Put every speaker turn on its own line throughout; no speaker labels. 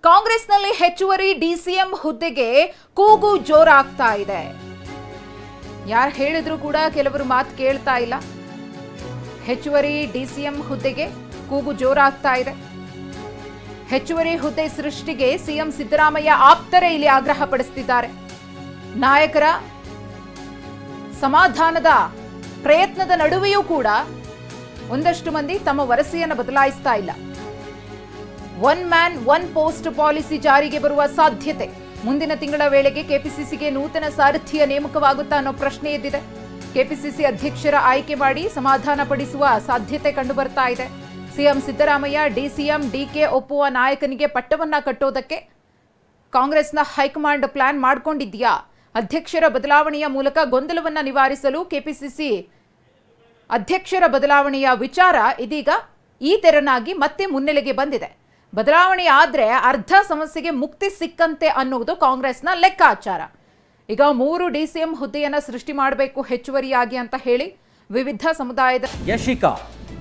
ಕಾಂಗ್ರೆಸ್ನಲ್ಲಿ ಹೆಚ್ಚುವರಿ ಡಿಸಿಎಂ ಹುದ್ದೆಗೆ ಕೂಗು ಜೋರಾಗ್ತಾ ಇದೆ. ಯಾರು ಹೇಳಿದ್ರು ಕೂಡ ಕೆಲವರು ಮಾತು ಕೇಳ್ತಾ ಇಲ್ಲ. ಹೆಚ್ಚುವರಿ ಡಿಸಿಎಂ ಹುದ್ದೆಗೆ ಕೂಗು ಜೋರಾಗ್ತಾ ಇದೆ. ಹೆಚ್ಚುವರಿ ಹುದ್ದೆ ಸೃಷ್ಟಿಗೆ ಸಿಎಂ ಸಿದ್ದರಾಮಯ್ಯ ಆಪ್ತರೇ ಇಲ್ಲಿ ಆಗ್ರಹ ಪಡಿಸುತ್ತಿದ್ದಾರೆ. ನಾಯಕರ ಸಮಾಧಾನದ ಪ್ರಯತ್ನದ ನಡುವೆಯೂ ಕೂಡ ಒಂದಷ್ಟು ಮಂದಿ ತಮ್ಮ ವರಸೆಯನ್ನು ಬದಲಾಯಿಸ್ತಾ ಇಲ್ಲ. One man one post policy ಜಾರಿಗೆ ಬರುವ ಸಾಧ್ಯತೆ. ಮುಂದಿನ ತಿಂಗಳ ವೇಳೆಗೆ ಕೆಪಿಸಿಸಿಗೆ ನೂತನ ಸಾರಥಿಯ ನೇಮಕವಾಗುತ್ತಾ ಅನ್ನೋ ಪ್ರಶ್ನೆ ಎದ್ದಿದೆ. ಕೆಪಿಸಿಸಿ ಅಧ್ಯಕ್ಷರ ಆಯ್ಕೆ ಮಾಡಿ ಸಮಾಧಾನ ಪಡಿಸುವ ಸಾಧ್ಯತೆ ಕಂಡು ಬರ್ತಾ ಇದೆ. ಸಿಎಂ ಸಿದ್ದರಾಮಯ್ಯ ಡಿಸಿಎಂ ಡಿಕೆ ಒಪ್ಪುವ ನಾಯಕನಿಗೆ ಪಟ್ಟವನ್ನ ಕಟ್ಟೋದಕ್ಕೆ ಕಾಂಗ್ರೆಸ್ನ ಹೈಕಮಾಂಡ್ ಪ್ಲಾನ್ ಮಾಡಿಕೊಂಡಿದ್ಯಾ? ಅಧ್ಯಕ್ಷರ ಬದಲಾವಣೆಯ ಮೂಲಕ ಗೊಂದಲವನ್ನ ನಿವಾರಿಸಲು ಕೆಪಿಸಿಸಿ ಅಧ್ಯಕ್ಷರ ಬದಲಾವಣೆಯ ವಿಚಾರ ಇದೀಗ ಈ ತೆರನಾಗಿ ಮತ್ತೆ ಮುನ್ನೆಲೆಗೆ ಬಂದಿದೆ. ಬದಲಾವಣೆ ಆದ್ರೆ ಅರ್ಧ ಸಮಸ್ಯೆಗೆ ಮುಕ್ತಿ ಸಿಕ್ಕಂತೆ ಅನ್ನುವುದು ಕಾಂಗ್ರೆಸ್ನ ಲೆಕ್ಕಾಚಾರ. ಈಗ 3 ಡಿಸಿಎಂ ಹುದ್ದೆಯನ್ನ ಸೃಷ್ಟಿ ಮಾಡಬೇಕು ಹೆಚ್ಚುವರಿಯಾಗಿ ಅಂತ ಹೇಳಿ ವಿವಿಧ ಸಮುದಾಯದ
ಯಶಿಕಾ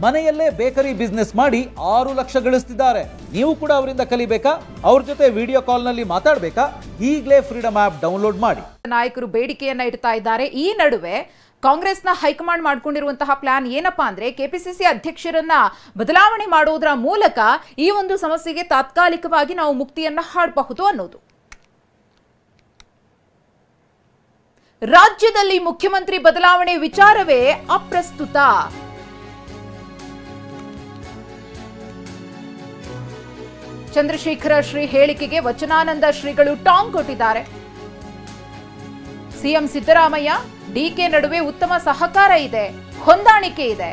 ಮನೆಯಲ್ಲೇ ಬೇಕರಿ ಬಿಸ್ನೆಸ್ ಮಾಡಿ 6 ಲಕ್ಷ ಗಳಿಸ್ತಿದ್ದಾರೆ. ನೀವು ಕೂಡ ಅವರಿಂದ ಕಲಿಬೇಕಾ? ಅವ್ರ ಜೊತೆ ವಿಡಿಯೋ ಕಾಲ್ ನಲ್ಲಿ ಮಾತಾಡಬೇಕಾ? ಈಗಲೇ ಫ್ರೀಡಮ್ ಆಪ್ ಡೌನ್ಲೋಡ್ ಮಾಡಿ.
ನಾಯಕರು ಬೇಡಿಕೆಯನ್ನ ಇಡ್ತಾ ಇದ್ದಾರೆ. ಈ ನಡುವೆ ಕಾಂಗ್ರೆಸ್ನ ಹೈಕಮಾಂಡ್ ಮಾಡಿಕೊಂಡಿರುವಂತಹ ಪ್ಲಾನ್ ಏನಪ್ಪಾ ಅಂದ್ರೆ ಕೆಪಿಸಿಸಿ ಅಧ್ಯಕ್ಷರನ್ನ ಬದಲಾವಣೆ ಮಾಡೋದ್ರ ಮೂಲಕ ಈ ಒಂದು ಸಮಸ್ಯೆಗೆ ತಾತ್ಕಾಲಿಕವಾಗಿ ನಾವು ಮುಕ್ತಿಯನ್ನ ಹಾಡಬಹುದು ಅನ್ನೋದು. ರಾಜ್ಯದಲ್ಲಿ ಮುಖ್ಯಮಂತ್ರಿ ಬದಲಾವಣೆ ವಿಚಾರವೇ ಅಪ್ರಸ್ತುತ. ಚಂದ್ರಶೇಖರ ಶ್ರೀ ಹೇಳಿಕೆಗೆ ವಚನಾನಂದ ಶ್ರೀಗಳು ಟಾಂಗ್ ಕೊಟ್ಟಿದ್ದಾರೆ. ಸಿಎಂ ಸಿದ್ದರಾಮಯ್ಯ ಡಿಕೆ ನಡುವೆ ಉತ್ತಮ ಸಹಕಾರ ಇದೆ, ಹೊಂದಾಣಿಕೆ ಇದೆ.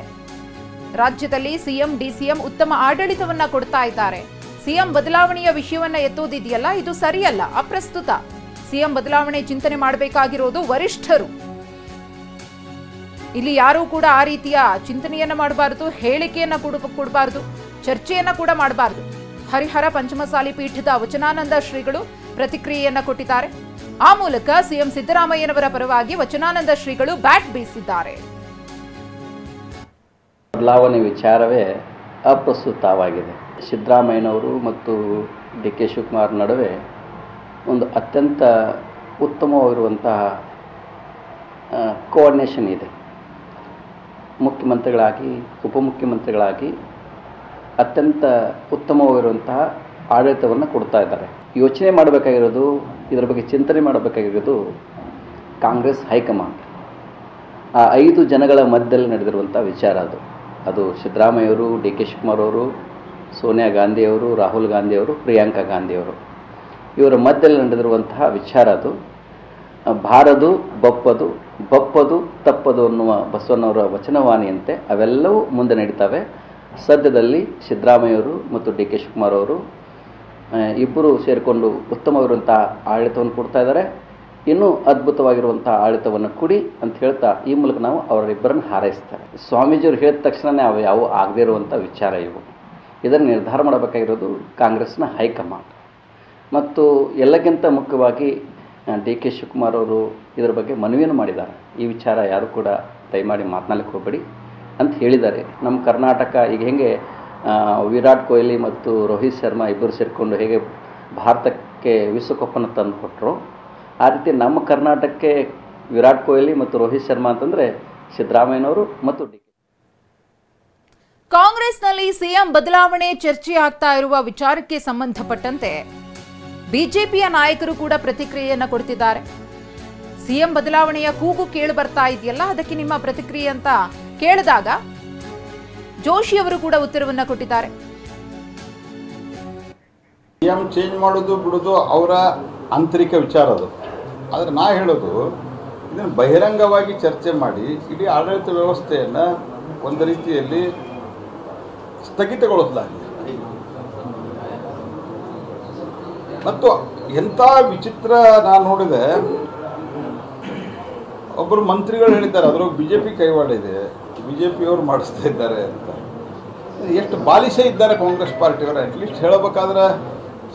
ರಾಜ್ಯದಲ್ಲಿ ಸಿಎಂ ಡಿಸಿಎಂ ಉತ್ತಮ ಆಡಳಿತವನ್ನ ಕೊಡ್ತಾ ಇದ್ದಾರೆ. ಸಿಎಂ ಬದಲಾವಣೆಯ ವಿಷಯವನ್ನ ಎತ್ತೋದಿದೆಯಲ್ಲ, ಇದು ಸರಿಯಲ್ಲ, ಅಪ್ರಸ್ತುತ. ಸಿಎಂ ಬದಲಾವಣೆ ಚಿಂತನೆ ಮಾಡಬೇಕಾಗಿರೋದು ವರಿಷ್ಠರು. ಇಲ್ಲಿ ಯಾರೂ ಕೂಡ ಆ ರೀತಿಯ ಚಿಂತನೆಯನ್ನ ಮಾಡಬಾರದು, ಹೇಳಿಕೆಯನ್ನ ಕೊಡಬಾರದು, ಚರ್ಚೆಯನ್ನ ಕೂಡ ಮಾಡಬಾರದು. ಹರಿಹರ ಪಂಚಮಸಾಲಿ ಪೀಠದ ವಚನಾನಂದ ಶ್ರೀಗಳು ಪ್ರತಿಕ್ರಿಯೆಯನ್ನ ಕೊಟ್ಟಿದ್ದಾರೆ. ಆ ಮೂಲಕ ಸಿಎಂ ಸಿದ್ದರಾಮಯ್ಯನವರ ಪರವಾಗಿ ವಚನಾನಂದ ಶ್ರೀಗಳು ಬ್ಯಾಟ್ ಬೀಸಿದ್ದಾರೆ.
ಬದಲಾವಣೆ ವಿಚಾರವೇ ಅಪ್ರಸ್ತುತವಾಗಿದೆ. ಸಿದ್ದರಾಮಯ್ಯನವರು ಮತ್ತು ಡಿ ಕೆ ಶಿವಕುಮಾರ್ ನಡುವೆ ಒಂದು ಅತ್ಯಂತ ಉತ್ತಮವಾಗಿರುವಂತಹ ಕೋಆರ್ಡಿನೇಷನ್ ಇದೆ. ಮುಖ್ಯಮಂತ್ರಿಗಳಾಗಿ ಉಪಮುಖ್ಯಮಂತ್ರಿಗಳಾಗಿ ಅತ್ಯಂತ ಉತ್ತಮವಾಗಿರುವಂತಹ ಆಡಳಿತವನ್ನು ಕೊಡ್ತಾ ಇದ್ದಾರೆ. ಯೋಚನೆ ಮಾಡಬೇಕಾಗಿರೋದು, ಇದರ ಬಗ್ಗೆ ಚಿಂತನೆ ಮಾಡಬೇಕಾಗಿರೋದು ಕಾಂಗ್ರೆಸ್ ಹೈಕಮಾಂಡ್. ಆ 5 ಜನಗಳ ಮಧ್ಯದಲ್ಲಿ ನಡೆದಿರುವಂಥ ವಿಚಾರ ಅದು ಸಿದ್ದರಾಮಯ್ಯವರು, ಡಿ ಕೆ ಶಿವಕುಮಾರ್ ಅವರು, ಸೋನಿಯಾ ಗಾಂಧಿಯವರು, ರಾಹುಲ್ ಗಾಂಧಿಯವರು, ಪ್ರಿಯಾಂಕಾ ಗಾಂಧಿಯವರು, ಇವರ ಮಧ್ಯದಲ್ಲಿ ನಡೆದಿರುವಂತಹ ವಿಚಾರ ಅದು. ಬಾರದು ಬಪ್ಪದು ತಪ್ಪದು ಅನ್ನುವ ಬಸವಣ್ಣವರ ವಚನವಾಣಿಯಂತೆ ಅವೆಲ್ಲವೂ ಮುಂದೆ ನಡೀತವೆ. ಸದ್ಯದಲ್ಲಿ ಸಿದ್ದರಾಮಯ್ಯವರು ಮತ್ತು ಡಿ ಕೆ ಶಿವಕುಮಾರ್ ಅವರು ಇಬ್ಬರು ಸೇರಿಕೊಂಡು ಉತ್ತಮವಾಗಿರುವಂಥ ಆಡಳಿತವನ್ನು ಕೊಡ್ತಾ ಇದ್ದಾರೆ. ಇನ್ನೂ ಅದ್ಭುತವಾಗಿರುವಂಥ ಆಡಳಿತವನ್ನು ಕೊಡಿ ಅಂತ ಹೇಳ್ತಾ ಈ ಮೂಲಕ ನಾವು ಅವರಿಬ್ಬರನ್ನು ಹಾರೈಸ್ತಾರೆ. ಸ್ವಾಮೀಜಿಯವರು ಹೇಳಿದ ತಕ್ಷಣವೇ ಯಾವ ಆಗದೇ ಇರುವಂಥ ವಿಚಾರ ಇವು. ಇದನ್ನು ನಿರ್ಧಾರ ಮಾಡಬೇಕಾಗಿರೋದು ಕಾಂಗ್ರೆಸ್ನ ಹೈಕಮಾಂಡ್. ಮತ್ತು ಎಲ್ಲಕ್ಕಿಂತ ಮುಖ್ಯವಾಗಿ ಡಿ ಕೆ ಶಿವಕುಮಾರ್ ಅವರು ಇದರ ಬಗ್ಗೆ ಮನವಿಯನ್ನು ಮಾಡಿದ್ದಾರೆ. ಈ ವಿಚಾರ ಯಾರು ಕೂಡ ದಯಮಾಡಿ ಮಾತನಾಡಲಿಕ್ಕೆ ಹೋಗಬೇಡಿ ಅಂತ ಹೇಳಿದ್ದಾರೆ. ನಮ್ಮ ಕರ್ನಾಟಕ ಈಗ ಹೇಗೆ ವಿರಾಟ್ ಕೊಹ್ಲಿ ಮತ್ತು ರೋಹಿತ್ ಶರ್ಮಾ ಇಬ್ಬರು ಸೇರಿಕೊಂಡು ಹೇಗೆ ಭಾರತಕ್ಕೆ ವಿಶ್ವಕಪ್ಪನ್ನು ತಂದು ಕೊಟ್ಟರು, ಆ ರೀತಿ ನಮ್ಮ ಕರ್ನಾಟಕಕ್ಕೆ ವಿರಾಟ್ ಕೊಹ್ಲಿ ಮತ್ತು ರೋಹಿತ್ ಶರ್ಮಾ ಅಂತಂದರೆ ಸಿದ್ದರಾಮಯ್ಯನವರು ಮತ್ತು ಡಿ ಕೆ.
ಕಾಂಗ್ರೆಸ್ನಲ್ಲಿ ಸಿಎಂ ಬದಲಾವಣೆ ಚರ್ಚೆ ಆಗ್ತಾ ಇರುವ ವಿಚಾರಕ್ಕೆ ಸಂಬಂಧಪಟ್ಟಂತೆ ಬಿಜೆಪಿಯ ನಾಯಕರು ಕೂಡ ಪ್ರತಿಕ್ರಿಯೆಯನ್ನ ಕೊಡ್ತಿದ್ದಾರೆ. ಸಿಎಂ ಬದಲಾವಣೆಯ ಕೂಗು ಕೇಳಿ ಬರ್ತಾ ಇದೆಯಲ್ಲ, ಅದಕ್ಕೆ ನಿಮ್ಮ ಪ್ರತಿಕ್ರಿಯೆ ಅಂತ ಕೇಳಿದಾಗ ಜೋಶಿ ಅವರು ಕೂಡ ಉತ್ತರವನ್ನ ಕೊಟ್ಟಿದ್ದಾರೆ.
ಸಿಎಂ ಚೇಂಜ್ ಮಾಡೋದು ಬಿಡೋದು ಅವರ ಆಂತರಿಕ ವಿಚಾರ ಅದು. ಆದರೆ ನಾ ಹೇಳೋದು, ಇದನ್ನು ಬಹಿರಂಗವಾಗಿ ಚರ್ಚೆ ಮಾಡಿ ಇಡೀ ಆಡಳಿತ ವ್ಯವಸ್ಥೆಯನ್ನು ಒಂದು ರೀತಿಯಲ್ಲಿ ಸ್ಥಗಿತಗೊಳಿಸಲಾಗಿದೆ. ಮತ್ತು ಎಂಥ ವಿಚಿತ್ರ ನಾನು ನೋಡಿದೆ, ಒಬ್ಬರು ಮಂತ್ರಿಗಳು ಹೇಳಿದ್ದಾರೆ ಅದರೊಳಗೆ BJP ಕೈವಾಡ ಇದೆ, BJPಯವರು ಮಾಡಿಸ್ತಾ ಇದ್ದಾರೆ ಅಂತ. ಎಷ್ಟು ಬಾಲಿಶ ಇದ್ದಾರೆ ಕಾಂಗ್ರೆಸ್ ಪಾರ್ಟಿಯವರು. ಅಟ್ಲೀಸ್ಟ್ ಹೇಳಬೇಕಾದ್ರೆ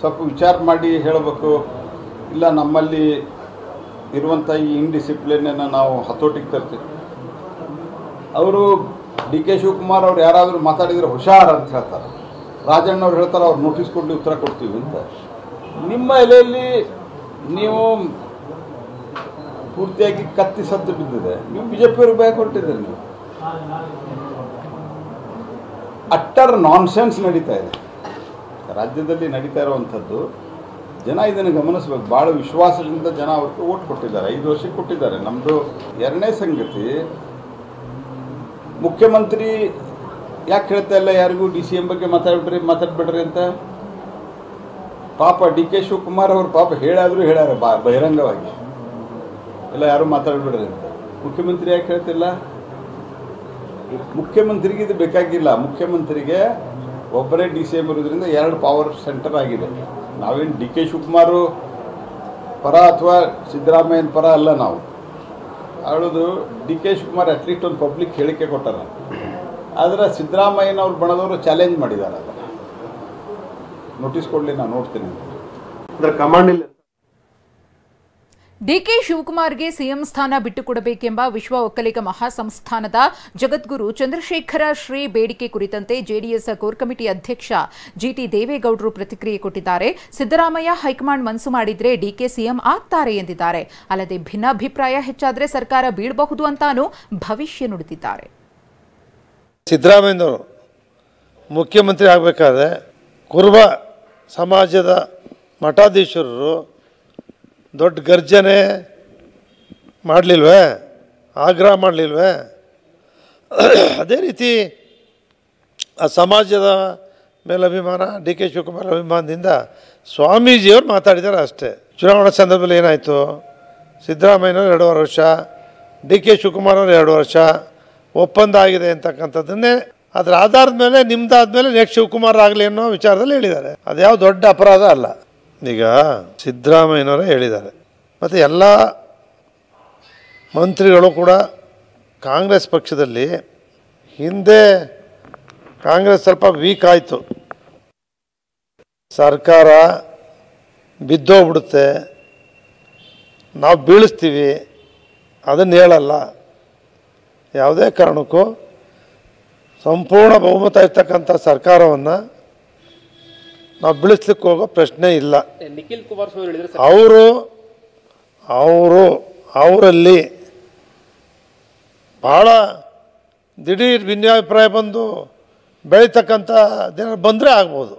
ಸ್ವಲ್ಪ ವಿಚಾರ ಮಾಡಿ ಹೇಳಬೇಕು. ಇಲ್ಲ, ನಮ್ಮಲ್ಲಿ ಇರುವಂಥ ಈ ಇನ್ಡಿಸಿಪ್ಲಿನನ್ನು ನಾವು ಹತೋಟಿಗೆ ತರ್ತೀವಿ. ಅವರು ಡಿ ಕೆ ಶಿವಕುಮಾರ್ ಅವ್ರು ಯಾರಾದರೂ ಮಾತಾಡಿದರೆ ಹುಷಾರ್ ಅಂತ ಹೇಳ್ತಾರೆ. ರಾಜಣ್ಣವ್ರು ಹೇಳ್ತಾರೆ ಅವ್ರು ನೋಟಿಸ್ ಕೊಟ್ಟು ಉತ್ತರ ಕೊಡ್ತೀವಿ ಅಂತ. ನಿಮ್ಮ ಎಲೆಯಲ್ಲಿ ನೀವು ಪೂರ್ತಿಯಾಗಿ ಕತ್ತಿ ಸತ್ತು ಬಿದ್ದಿದೆ, ನೀವು ಬಿಜೆಪಿಯವರು ಬ್ಯಾಕ್ ಹೊರಟಿದ್ದೀರಿ. ನೀವು ಅಟ್ಟರ್ ನಾನ್ಸೆನ್ಸ್ ನಡೀತಾ ಇದೆ ರಾಜ್ಯದಲ್ಲಿ, ನಡೀತಾ ಇರುವಂಥದ್ದು. ಜನ ಇದನ್ನು ಗಮನಿಸಬೇಕು. ಭಾಳ ವಿಶ್ವಾಸದಿಂದ ಜನ ಅವ್ರಿಗೆ ಓಟ್ ಕೊಟ್ಟಿದ್ದಾರೆ, 5 ವರ್ಷಕ್ಕೆ ಕೊಟ್ಟಿದ್ದಾರೆ. ನಮ್ಮದು ಎರಡನೇ ಸಂಗತಿ, ಮುಖ್ಯಮಂತ್ರಿ ಯಾಕೆ ಹೇಳ್ತಾ ಇಲ್ಲ ಯಾರಿಗೂ DCM ಬಗ್ಗೆ ಮಾತಾಡ್ಬೇಡ್ರಿ ಅಂತ. ಪಾಪ DK ಶಿವಕುಮಾರ್ ಅವರು ಪಾಪ ಹೇಳ್ಯಾರ ಬಹಿರಂಗವಾಗಿ, ಎಲ್ಲ ಯಾರು ಮಾತಾಡ್ಬೇಡ್ರಿ ಅಂತ. ಮುಖ್ಯಮಂತ್ರಿ ಯಾಕೆ ಹೇಳ್ತಿಲ್ಲ? ಮುಖ್ಯಮಂತ್ರಿಗೆ ಇದು ಬೇಕಾಗಿಲ್ಲ. ಮುಖ್ಯಮಂತ್ರಿಗೆ ಒಬ್ಬರೇ DCM ಇರೋದ್ರಿಂದ 2 ಪವರ್ ಸೆಂಟರ್ ಆಗಿದೆ. ನಾವೇನು DK ಶಿವಕುಮಾರ್ ಪರ ಅಥವಾ ಸಿದ್ದರಾಮಯ್ಯನ ಪರ ಅಲ್ಲ. ನಾವು ಹೇಳೋದು DK ಶಿವಕುಮಾರ್ ಅಟ್ಲೀಸ್ಟ್ ಒಂದು ಪಬ್ಲಿಕ್ ಹೇಳಿಕೆ ಕೊಟ್ಟಾರ, ಆದರೆ ಸಿದ್ದರಾಮಯ್ಯನವ್ರ ಬಣದವರು ಚಾಲೆಂಜ್ ಮಾಡಿದ್ದಾರೆ. ಅದನ್ನು ನೋಟಿಸ್ ಕೊಡಲಿ, ನಾನು ನೋಡ್ತೀನಿ.
ಅಂದ್ರೆ ಕಮಾಂಡ್ ಇಲ್ಲ.
DK ಶಿವಕುಮಾರ್ಗೆ ಸಿಎಂ ಸ್ಥಾನ ಬಿಟ್ಟುಕೊಡಬೇಕೆಂಬ ವಿಶ್ವ ಒಕ್ಕಲಿಗ ಮಹಾಸಂಸ್ಥಾನದ ಜಗದ್ಗುರು ಚಂದ್ರಶೇಖರ ಶ್ರೀ ಬೇಡಿಕೆ ಕುರಿತಂತೆ ಜೆಡಿಎಸ್ ಕೋರ್ ಕಮಿಟಿ ಅಧ್ಯಕ್ಷ GT ದೇವೇಗೌಡರು ಪ್ರತಿಕ್ರಿಯೆ ಕೊಟ್ಟಿದ್ದಾರೆ. ಸಿದ್ದರಾಮಯ್ಯ ಹೈಕಮಾಂಡ್ ಮನಸ್ಸು ಮಾಡಿದ್ರೆ DK ಸಿಎಂ ಆಗ್ತಾರೆ ಎಂದಿದ್ದಾರೆ. ಅಲ್ಲದೆ ಭಿನ್ನಾಭಿಪ್ರಾಯ ಹೆಚ್ಚಾದರೆ ಸರ್ಕಾರ ಬೀಳಬಹುದು ಅಂತಾನೂ ಭವಿಷ್ಯ ನುಡಿದಿದ್ದಾರೆ.
ಸಿದ್ದರಾಮಯ್ಯನವರು ಮುಖ್ಯಮಂತ್ರಿ ಆಗಬೇಕಾದ್ರೆ ಕುರುಬ ಸಮಾಜದ ಮಠಾಧೀಶರು ದೊಡ್ಡ ಗರ್ಜನೆ ಮಾಡಲಿಲ್ವೇ, ಆಗ್ರಹ ಮಾಡಲಿಲ್ವೇ? ಅದೇ ರೀತಿ ಆ ಸಮಾಜದ ಮೇಲೆ ಅಭಿಮಾನ, DK ಶಿವಕುಮಾರ್ ಅಭಿಮಾನದಿಂದ ಸ್ವಾಮೀಜಿಯವರು ಮಾತಾಡಿದ್ದಾರೆ ಅಷ್ಟೇ. ಚುನಾವಣಾ ಸಂದರ್ಭದಲ್ಲಿ ಏನಾಯಿತು? ಸಿದ್ದರಾಮಯ್ಯನವರು 2.5 ವರ್ಷ, DK ಶಿವಕುಮಾರ್ ಅವರು 2 ವರ್ಷ, ಒಪ್ಪಂದ ಆಗಿದೆ ಅಂತಕ್ಕಂಥದ್ದನ್ನೇ ಅದರ ಆಧಾರದ ಮೇಲೆ ನಿಮ್ದಾದ್ಮೇಲೆ ನೆಕ್ಸ್ಟ್ ಶಿವಕುಮಾರ್ ಆಗಲಿ ಅನ್ನೋ ವಿಚಾರದಲ್ಲಿ ಹೇಳಿದ್ದಾರೆ. ಅದ್ಯಾವ ದೊಡ್ಡ ಅಪರಾಧ ಅಲ್ಲ. ಈಗ ಸಿದ್ದರಾಮಯ್ಯನವರೇ ಹೇಳಿದ್ದಾರೆ, ಮತ್ತು ಎಲ್ಲ ಮಂತ್ರಿಗಳು ಕೂಡ ಕಾಂಗ್ರೆಸ್ ಪಕ್ಷದಲ್ಲಿ ಹಿಂದೆ ಕಾಂಗ್ರೆಸ್ ಸ್ವಲ್ಪ ವೀಕ್ ಆಯಿತು, ಸರ್ಕಾರ ಬಿದ್ದೋಗ್ಬಿಡುತ್ತೆ, ನಾವು ಬೀಳಿಸ್ತೀವಿ, ಅದನ್ನು ಹೇಳಲ್ಲ. ಯಾವುದೇ ಕಾರಣಕ್ಕೂ ಸಂಪೂರ್ಣ ಬಹುಮತ ಇರ್ತಕ್ಕಂಥ ಸರ್ಕಾರವನ್ನು ನಾವು ಬೀಳಿಸ್ಲಿಕ್ಕೆ ಹೋಗೋ ಪ್ರಶ್ನೆ ಇಲ್ಲ.
ನಿಖಿಲ್ ಕುಮಾರಸ್ವಾಮಿ ಹೇಳಿದ್ರೆ
ಅವರಲ್ಲಿ ಭಾಳ ದಿಢೀರ್ ಭಿನ್ನಾಭಿಪ್ರಾಯ ಬಂದು ಬೆಳೀತಕ್ಕಂಥ ದಿನ ಬಂದರೆ ಆಗ್ಬೋದು.